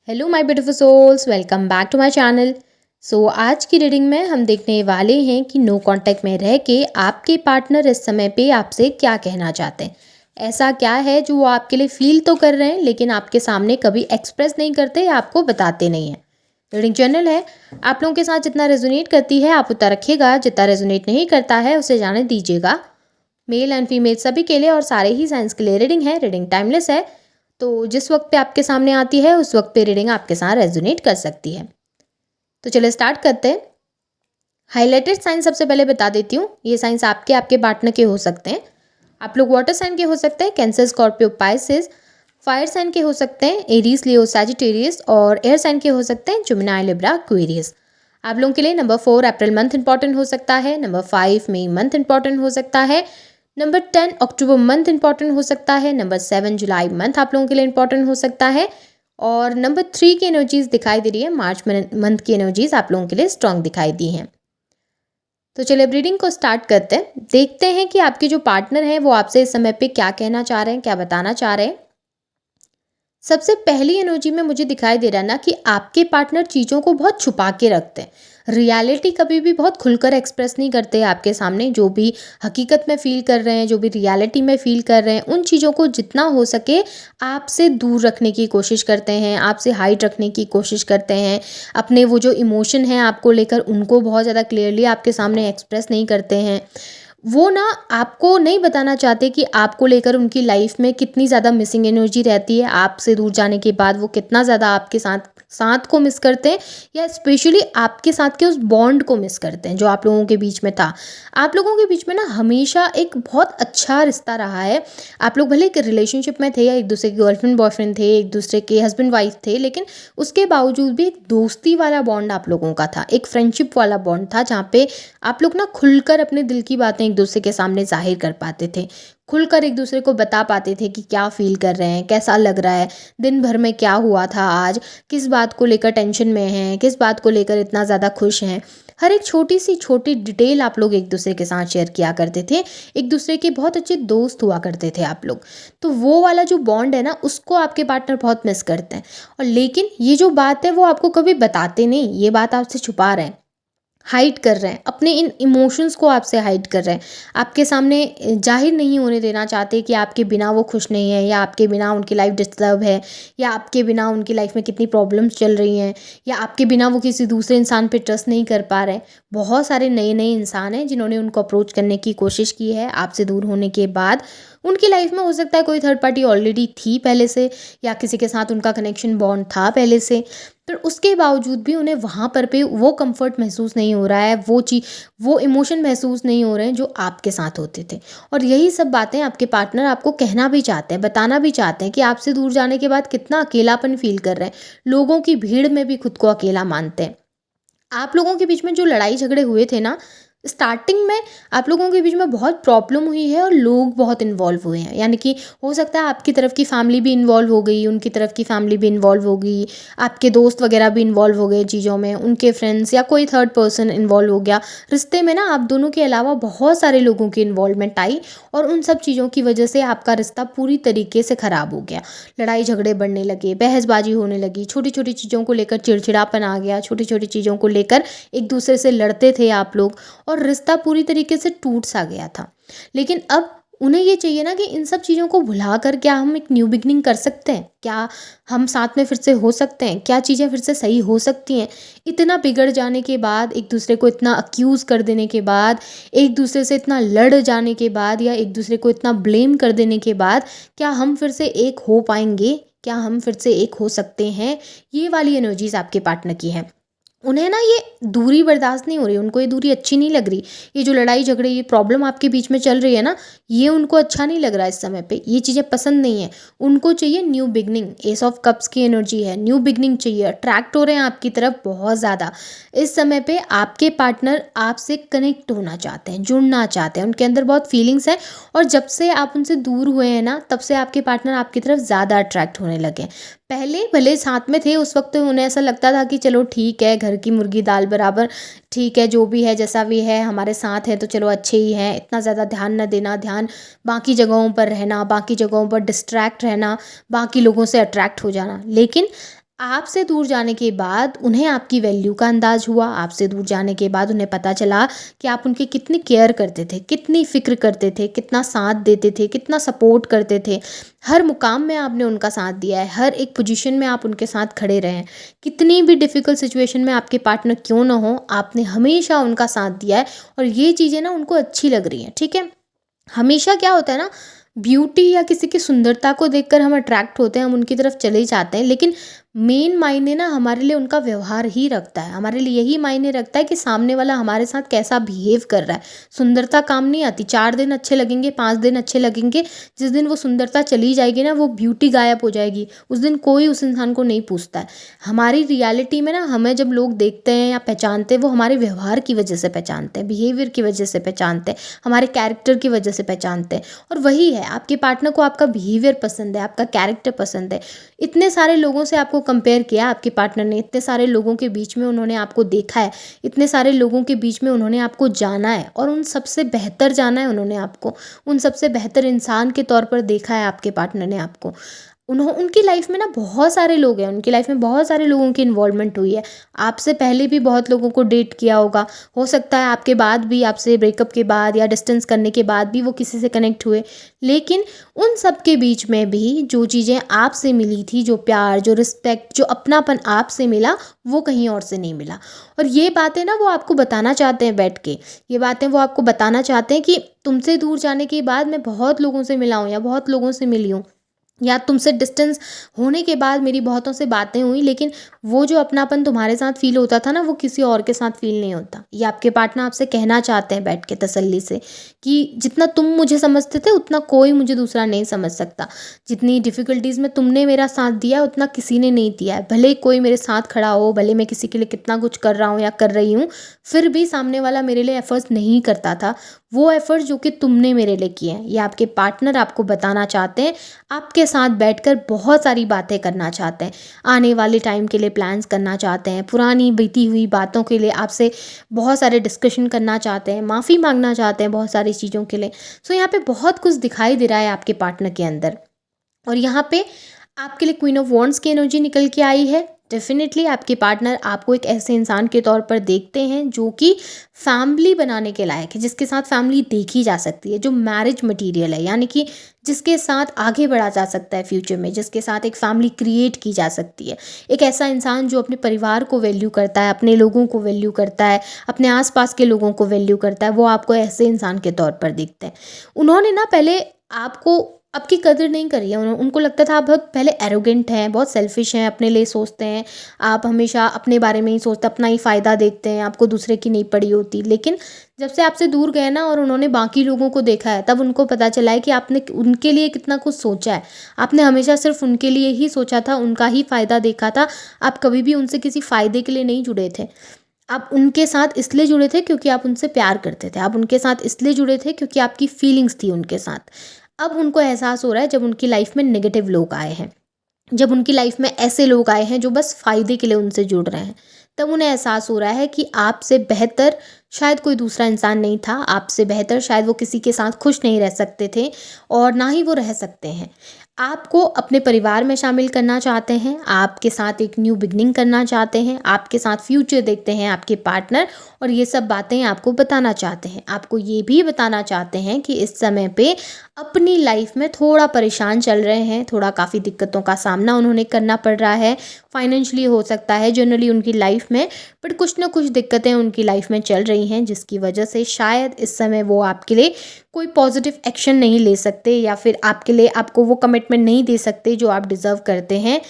Hello my beautiful souls, welcome back to my channel. आज की reading में हम देखने वाले हैं कि नो कांटेक्ट में रह के आपके पार्टनर इस समय पे आपसे क्या कहना चाहते हैं। ऐसा क्या है जो वो आपके लिए फील तो कर रहे हैं लेकिन आपके सामने कभी एक्सप्रेस नहीं करते या आपको बताते नहीं हैं। रीडिंग जनरल है, आप लोगों के साथ जितना रेजोनेट करती है आप उतना रखिएगा, जितना रेजोनेट नहीं करता है उसे जाने दीजिएगा। मेल एंड फीमेल सभी के लिए और सारे ही साइंस के लिए रीडिंग है। रीडिंग टाइमलेस है, तो जिस वक्त पे आपके सामने आती है उस वक्त पे रीडिंग आपके साथ रेजोनेट कर सकती है। तो चलिए स्टार्ट करते हैं। हाइलाइटेड साइंस सबसे पहले बता देती हूँ। ये साइंस आपके आपके पार्टनर के हो सकते हैं। आप लोग वाटर साइन के हो सकते हैं, cancer, Scorpio, Pisces. Fire sign के हो सकते हैं, एरीज, लियो, सैजिटेरियस। और एयर साइन के हो सकते हैं, जेमिनी, लिब्रा, एक्वेरियस। आप लोगों के लिए नंबर 4 अप्रैल मंथ इंपॉर्टेंट हो सकता है, नंबर 5 मई मंथ इंपॉर्टेंट हो सकता है, नंबर 10 अक्टूबर मंथ इंपॉर्टेंट हो सकता है, नंबर 7 जुलाई मंथ आप लोगों के लिए इंपॉर्टेंट हो सकता है, और नंबर 3 की एनर्जीज दिखाई दे रही है, मार्च मंथ की एनर्जीज आप लोगों के लिए स्ट्रांग दिखाई दी हैं। तो चलिए अब रीडिंग को स्टार्ट करते हैं। देखते हैं कि आपके जो पार्टनर हैं वो आपसे इस समय पे क्या कहना चाह रहे हैं, क्या बताना चाह रहे हैं। सबसे पहली एनर्जी में मुझे दिखाई दे रहा है ना कि आपके पार्टनर चीज़ों को बहुत छुपा के रखते हैं। रियलिटी कभी भी बहुत खुलकर एक्सप्रेस नहीं करते आपके सामने। जो भी हकीकत में फ़ील कर रहे हैं, जो भी रियलिटी में फ़ील कर रहे हैं, उन चीज़ों को जितना हो सके आपसे दूर रखने की कोशिश करते हैं, आपसे हाइड रखने की कोशिश करते हैं। अपने वो जो इमोशन हैं आपको लेकर उनको बहुत ज़्यादा क्लियरली आपके सामने एक्सप्रेस नहीं करते हैं। वो ना आपको नहीं बताना चाहते कि आपको लेकर उनकी लाइफ में कितनी ज़्यादा मिसिंग एनर्जी रहती है। आपसे दूर जाने के बाद वो कितना ज़्यादा आपके साथ साथ को मिस करते हैं, या स्पेशली आपके साथ के उस बॉन्ड को मिस करते हैं जो आप लोगों के बीच में था। आप लोगों के बीच में ना हमेशा एक बहुत अच्छा रिश्ता रहा है। आप लोग भले एक रिलेशनशिप में थे या एक दूसरे के गर्लफ्रेंड बॉयफ्रेंड थे, एक दूसरे के हस्बैंड वाइफ थे, लेकिन उसके बावजूद भी एक दोस्ती वाला बॉन्ड आप लोगों का था, एक फ्रेंडशिप वाला बॉन्ड था, जहाँ पे आप लोग ना खुलकर अपने दिल की बातें एक दूसरे के सामने जाहिर कर पाते थे। खुलकर एक दूसरे को बता पाते थे कि क्या फ़ील कर रहे हैं, कैसा लग रहा है, दिन भर में क्या हुआ था आज, किस बात को लेकर टेंशन में हैं, किस बात को लेकर इतना ज़्यादा खुश हैं। हर एक छोटी सी छोटी डिटेल आप लोग एक दूसरे के साथ शेयर किया करते थे। एक दूसरे के बहुत अच्छे दोस्त हुआ करते थे आप लोग। तो वो वाला जो बॉन्ड है ना, उसको आपके पार्टनर बहुत मिस करते हैं। और लेकिन ये जो बात है वो आपको कभी बताते नहीं, ये बात आपसे छुपा रहे हैं, हाइड कर रहे हैं, अपने इन इमोशंस को आपसे हाइड कर रहे हैं। आपके सामने जाहिर नहीं होने देना चाहते कि आपके बिना वो खुश नहीं है, या आपके बिना उनकी लाइफ डिस्टर्ब है, या आपके बिना उनकी लाइफ में कितनी प्रॉब्लम्स चल रही हैं, या आपके बिना वो किसी दूसरे इंसान पे ट्रस्ट नहीं कर पा रहे हैं। बहुत सारे नए नए इंसान हैं जिन्होंने उनको अप्रोच करने की कोशिश की है आपसे दूर होने के बाद। उनकी लाइफ में हो सकता है कोई थर्ड पार्टी ऑलरेडी थी पहले से, या किसी के साथ उनका कनेक्शन बॉन्ड था पहले से, पर उसके बावजूद भी उन्हें वहाँ पर पे वो कंफर्ट महसूस नहीं हो रहा है, वो इमोशन महसूस नहीं हो रहे हैं जो आपके साथ होते थे। और यही सब बातें आपके पार्टनर आपको कहना भी चाहते हैं, बताना भी चाहते हैं कि आपसे दूर जाने के बाद कितना अकेलापन फील कर रहे हैं। लोगों की भीड़ में भी खुद को अकेला मानते हैं। आप लोगों के बीच में जो लड़ाई झगड़े हुए थे ना, स्टार्टिंग में आप लोगों के बीच में बहुत प्रॉब्लम हुई है और लोग बहुत इन्वॉल्व हुए हैं। यानी कि हो सकता है आपकी तरफ की फैमिली भी इन्वॉल्व हो गई, उनकी तरफ की फैमिली भी इन्वॉल्व हो गई, आपके दोस्त वगैरह भी इन्वॉल्व हो गए चीज़ों में, उनके फ्रेंड्स या कोई थर्ड पर्सन इन्वॉल्व हो गया रिश्ते में ना। आप दोनों के अलावा बहुत सारे लोगों की इन्वॉल्वमेंट आई, और उन सब चीज़ों की वजह से आपका रिश्ता पूरी तरीके से ख़राब हो गया। लड़ाई झगड़े बढ़ने लगे, बहसबाजी होने लगी, छोटी छोटी चीज़ों को लेकर चिड़चिड़ापन आ गया, छोटी छोटी चीज़ों को लेकर एक दूसरे से लड़ते थे आप लोग, और रिश्ता पूरी तरीके से टूट सा गया था। लेकिन अब उन्हें ये चाहिए ना कि इन सब चीज़ों को भुला कर क्या हम एक न्यू बिगनिंग कर सकते हैं, क्या हम साथ में फिर से हो सकते हैं, क्या चीज़ें फिर से सही हो सकती हैं। इतना बिगड़ जाने के बाद, एक दूसरे को इतना अक्यूज़ कर देने के बाद, एक दूसरे से इतना लड़ जाने के बाद, या एक दूसरे को इतना ब्लेम कर देने के बाद, क्या हम फिर से एक हो पाएंगे, क्या हम फिर से एक हो सकते हैं। ये वाली एनर्जीज आपके पार्टनर की हैं। उन्हें ना ये दूरी बर्दाश्त नहीं हो रही, उनको ये दूरी अच्छी नहीं लग रही। ये जो लड़ाई झगड़े, ये प्रॉब्लम आपके बीच में चल रही है ना, ये उनको अच्छा नहीं लग रहा है इस समय पे। ये चीज़ें पसंद नहीं है। उनको चाहिए new beginning. S of cups की एनर्जी है, न्यू बिगनिंग चाहिए। अट्रैक्ट हो रहे हैं आपकी तरफ बहुत ज़्यादा। इस समय पे आपके पार्टनर आपसे कनेक्ट होना चाहते हैं, जुड़ना चाहते हैं, उनके अंदर बहुत फीलिंग्स है। और जब से आप उनसे दूर हुए हैं ना, तब से आपके पार्टनर आपकी तरफ ज़्यादा अट्रैक्ट होने लगे। पहले भले साथ में थे, उस वक्त उन्हें ऐसा लगता था कि चलो ठीक है, घर की मुर्गी दाल बराबर, ठीक है, जो भी है जैसा भी है हमारे साथ है तो चलो अच्छे ही हैं। इतना ज़्यादा ध्यान न देना, ध्यान बाकी जगहों पर रहना, बाकी जगहों पर डिस्ट्रैक्ट रहना, बाकी लोगों से अट्रैक्ट हो जाना। लेकिन आपसे दूर जाने के बाद उन्हें आपकी वैल्यू का अंदाज़ हुआ, आपसे दूर जाने के बाद उन्हें पता चला कि आप उनकी कितनी केयर करते थे, कितनी फ़िक्र करते थे, कितना साथ देते थे, कितना सपोर्ट करते थे। हर मुकाम में आपने उनका साथ दिया है, हर एक पोजीशन में आप उनके साथ खड़े रहे हैं। कितनी भी डिफ़िकल्ट सिचुएशन में आपके पार्टनर क्यों ना हो, आपने हमेशा उनका साथ दिया है और ये चीज़ें ना उनको अच्छी लग रही हैं, ठीक है? हमेशा क्या होता है ना, ब्यूटी या किसी की सुंदरता को देखकर हम अट्रैक्ट होते हैं, हम उनकी तरफ चले जाते हैं, लेकिन मेन मायने ना हमारे लिए उनका व्यवहार ही रखता है। हमारे लिए यही मायने रखता है कि सामने वाला हमारे साथ कैसा बिहेव कर रहा है। सुंदरता काम नहीं आती, 4 दिन अच्छे लगेंगे, 5 दिन अच्छे लगेंगे, जिस दिन वो सुंदरता चली जाएगी ना, वो ब्यूटी गायब हो जाएगी, उस दिन कोई उस इंसान को नहीं पूछता है। हमारी रियलिटी में ना हमें जब लोग देखते हैं या पहचानते हैं, वो हमारे व्यवहार की वजह से पहचानते हैं, बिहेवियर की वजह से पहचानते हैं, हमारे कैरेक्टर की वजह से पहचानते हैं। और वही है, आपके पार्टनर को आपका बिहेवियर पसंद है, आपका कैरेक्टर पसंद है। इतने सारे लोगों से आपको कंपेयर किया आपके पार्टनर ने, इतने सारे लोगों के बीच में उन्होंने आपको देखा है, इतने सारे लोगों के बीच में उन्होंने आपको जाना है और उन सबसे बेहतर जाना है उन्होंने आपको, उन सबसे बेहतर इंसान के तौर पर देखा है आपके पार्टनर ने आपको। उनकी लाइफ में ना बहुत सारे लोग हैं, उनकी लाइफ में बहुत सारे लोगों की इन्वॉल्वमेंट हुई है। आपसे पहले भी बहुत लोगों को डेट किया होगा, हो सकता है आपके बाद भी, आपसे ब्रेकअप के बाद या डिस्टेंस करने के बाद भी वो किसी से कनेक्ट हुए। लेकिन उन सब के बीच में भी जो चीज़ें आपसे मिली थी, जो प्यार, जो रिस्पेक्ट, जो अपनापन आपसे मिला, वो कहीं और से नहीं मिला। और ये बातें ना वो आपको बताना चाहते हैं बैठ के, ये बातें वो आपको बताना चाहते हैं कि तुमसे दूर जाने के बाद मैं बहुत लोगों से मिला हूँ या बहुत लोगों से मिली हूँ, या तुमसे डिस्टेंस होने के बाद मेरी बहुतों से बातें हुई, लेकिन वो जो अपनापन तुम्हारे साथ फ़ील होता था ना, वो किसी और के साथ फ़ील नहीं होता। ये आपके पार्टनर आपसे कहना चाहते हैं बैठ के तसल्ली से कि जितना तुम मुझे समझते थे उतना कोई मुझे दूसरा नहीं समझ सकता। जितनी डिफ़िकल्टीज़ में तुमने मेरा साथ दिया उतना किसी ने नहीं दिया है। भले ही कोई मेरे साथ खड़ा हो, भले मैं किसी के लिए कितना कुछ कर रहा हूँ या कर रही हूँ, फिर भी सामने वाला मेरे लिए एफ़र्ट्स नहीं करता था, वो एफ़र्ट्स जो कि तुमने मेरे लिए किए हैं। ये आपके पार्टनर आपको बताना चाहते हैं, आपके साथ बैठकर बहुत सारी बातें करना चाहते हैं, आने वाले टाइम के लिए प्लान्स करना चाहते हैं, पुरानी बीती हुई बातों के लिए आपसे बहुत सारे डिस्कशन करना चाहते हैं, माफ़ी मांगना चाहते हैं बहुत सारी चीज़ों के लिए। सो यहाँ पे बहुत कुछ दिखाई दे रहा है आपके पार्टनर के अंदर। और यहाँ पे आपके लिए क्वीन ऑफ वॉन्ड्स की एनर्जी निकल के आई है। डेफिनेटली आपके पार्टनर आपको एक ऐसे इंसान के तौर पर देखते हैं जो कि फैमिली बनाने के लायक है, जिसके साथ फैमिली देखी जा सकती है, जो मैरिज मटेरियल है, यानी कि जिसके साथ आगे बढ़ा जा सकता है फ्यूचर में, जिसके साथ एक फैमिली क्रिएट की जा सकती है। एक ऐसा इंसान जो अपने परिवार को वैल्यू करता है, अपने लोगों को वैल्यू करता है, अपने आसपास के लोगों को वैल्यू करता है, वो आपको ऐसे इंसान के तौर पर देखते हैं। उन्होंने ना पहले आपको, आपकी कदर नहीं करी है, उनको लगता था आप बहुत पहले एरोगेंट हैं, बहुत सेल्फिश हैं, अपने लिए सोचते हैं, आप हमेशा अपने बारे में ही सोचते, अपना ही फ़ायदा देखते हैं, आपको दूसरे की नहीं पड़ी होती। लेकिन जब से आपसे दूर गए ना और उन्होंने बाकी लोगों को देखा है, तब उनको पता चला है कि आपने उनके लिए कितना कुछ सोचा है। आपने हमेशा सिर्फ उनके लिए ही सोचा था, उनका ही फ़ायदा देखा था, आप कभी भी उनसे किसी फ़ायदे के लिए नहीं जुड़े थे। आप उनके साथ इसलिए जुड़े थे क्योंकि आप उनसे प्यार करते थे, आप उनके साथ इसलिए जुड़े थे क्योंकि आपकी फीलिंग्स थी उनके साथ। अब उनको एहसास हो रहा है, जब उनकी लाइफ में नेगेटिव लोग आए हैं, जब उनकी लाइफ में ऐसे लोग आए हैं जो बस फ़ायदे के लिए उनसे जुड़ रहे हैं, तब उन्हें एहसास हो रहा है कि आपसे बेहतर शायद कोई दूसरा इंसान नहीं था, आपसे बेहतर शायद वो किसी के साथ खुश नहीं रह सकते थे और ना ही वो रह सकते हैं। आपको अपने परिवार में शामिल करना चाहते हैं, आपके साथ एक न्यू बिगनिंग करना चाहते हैं, आपके साथ फ्यूचर देखते हैं आपके पार्टनर, और ये सब बातें आपको बताना चाहते हैं। आपको ये भी बताना चाहते हैं कि इस समय पे अपनी लाइफ में थोड़ा परेशान चल रहे हैं, थोड़ा काफ़ी दिक्कतों का सामना उन्होंने करना पड़ रहा है, फाइनेंशियली हो सकता है, जनरली उनकी लाइफ में, बट कुछ ना कुछ दिक्कतें उनकी लाइफ में चल रही हैं, जिसकी वजह से शायद इस समय वो आपके लिए कोई पॉजिटिव एक्शन नहीं ले सकते, या फिर आपके लिए आपको वो कमिटमेंट नहीं दे सकते जो आप डिज़र्व करते हैं।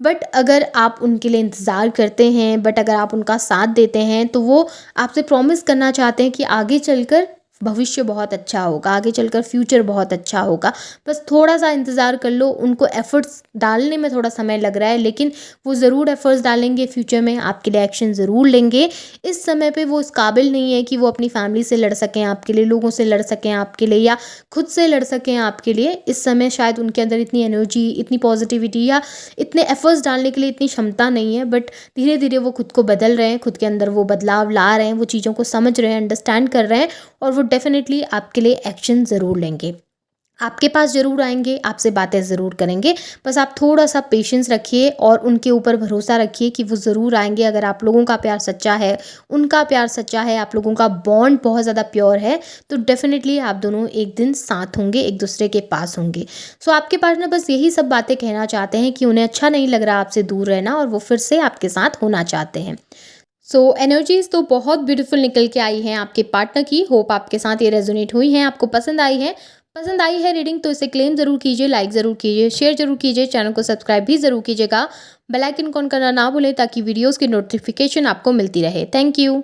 बट अगर आप उनके लिए इंतज़ार करते हैं, बट अगर आप उनका साथ देते हैं, तो वो आपसे प्रॉमिस करना चाहते हैं कि आगे चलकर भविष्य बहुत अच्छा होगा, आगे चलकर फ्यूचर बहुत अच्छा होगा। बस थोड़ा-सा इंतज़ार कर लो, उनको एफ़र्ट्स डालने में थोड़ा समय लग रहा है, लेकिन वो ज़रूर एफ़र्ट्स डालेंगे फ्यूचर में, आपके लिए एक्शन ज़रूर लेंगे। इस समय पे वो इस काबिल नहीं है कि वो अपनी फैमिली से लड़ सकें आपके लिए, लोगों से लड़ सकें आपके लिए, या खुद से लड़ सकें आपके लिए। इस समय शायद उनके अंदर इतनी एनर्जी, इतनी पॉज़िटिविटी या इतने एफ़र्ट्स डालने के लिए इतनी क्षमता नहीं है, बट धीरे-धीरे वो खुद को बदल रहे हैं, खुद के अंदर वो बदलाव ला रहे हैं, वो चीज़ों को समझ रहे हैं, अंडरस्टैंड कर रहे हैं, और वो डेफ़िनेटली आपके लिए एक्शन ज़रूर लेंगे। आपके पास ज़रूर आएँगे, आपसे बातें ज़रूर करेंगे। बस आप थोड़ा-सा पेशेंस रखिए और उनके ऊपर भरोसा रखिए कि वो ज़रूर आएँगे। अगर आप लोगों का प्यार सच्चा है, उनका प्यार सच्चा है, आप लोगों का बॉन्ड बहुत ज़्यादा प्योर है, तो डेफ़िनेटली आप दोनों एक दिन साथ होंगे, एक-दूसरे के पास होंगे। सो आपके पार्टनर बस यही सब बातें कहना चाहते हैं कि उन्हें अच्छा नहीं लग रहा आपसे दूर रहना और वो फिर से आपके साथ होना चाहते हैं। सो एनर्जीज़ तो बहुत ब्यूटीफुल निकल के आई हैं आपके पार्टनर की। होप आपके साथ ये रेजोनेट हुई हैं, आपको पसंद आई है। पसंद आई है रीडिंग तो इसे क्लेम ज़रूर कीजिए, लाइक ज़रूर कीजिए, शेयर ज़रूर कीजिए, चैनल को सब्सक्राइब भी ज़रूर कीजिएगा। बेल आइकन ऑन करना ना भूलें ताकि वीडियोज़ की नोटिफिकेशन आपको मिलती रहे। Thank you.